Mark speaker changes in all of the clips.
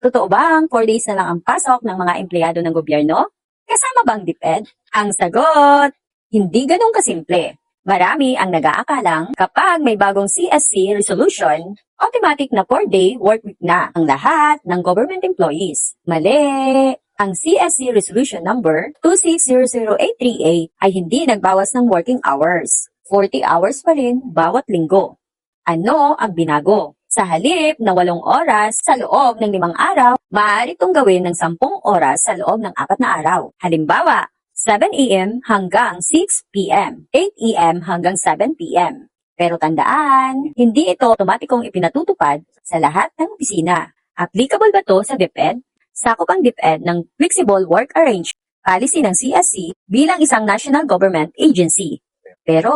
Speaker 1: Totoo bang 4 days na lang ang pasok ng mga empleyado ng gobyerno? Kasama bang DepEd? Ang sagot, hindi ganun kasimple. Marami ang nag-aakalang kapag may bagong CSC resolution, automatic na 4-day work week na ang lahat ng government employees. Mali! Ang CSC resolution number 2600838 ay hindi nagbawas ng working hours. 40 hours pa rin bawat linggo. Ano ang binago? Sa halip na 8 oras sa loob ng 5 araw, maaari itong gawin ng 10 oras sa loob ng 4 na araw. Halimbawa, 7 a.m. hanggang 6 p.m., 8 a.m. hanggang 7 p.m. Pero tandaan, hindi ito otomatikong ipinatutupad sa lahat ng opisina. Applicable ba to sa DepEd? Sakop ang DepEd ng Flexible Work Arrangement policy ng CSC bilang isang national government agency. Pero,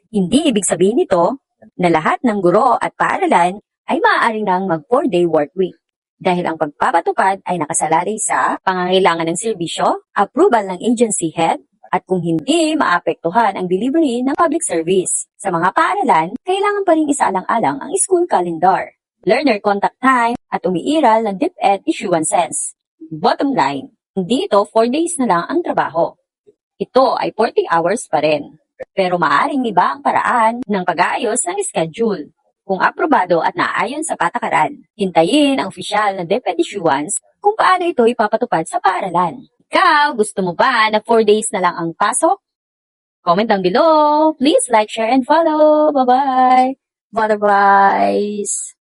Speaker 1: hindi ibig sabihin nito na lahat ng guro at paaralan ay maaaring nang mag 4-day work week. Dahil ang pagpapatupad ay nakasalalay sa pangangailangan ng serbisyo, approval ng agency head, at kung hindi maapektuhan ang delivery ng public service. Sa mga paaralan, kailangan pa rin isaalang-alang ang school calendar, learner contact time, at umiiral ng DepEd issuances. Bottom line, hindi ito 4 days na lang ang trabaho. Ito ay 40 hours pa rin. Pero maaaring iba ang paraan ng pag-aayos ng schedule. Kung aprobado at naayon sa patakaran, hintayin ang opisyal na DepEd issuance kung paano ito ipapatupad sa paaralan. Ikaw, gusto mo ba na 4 days na lang ang pasok? Comment down below. Please like, share, and follow. Bye-bye. Bye-bye.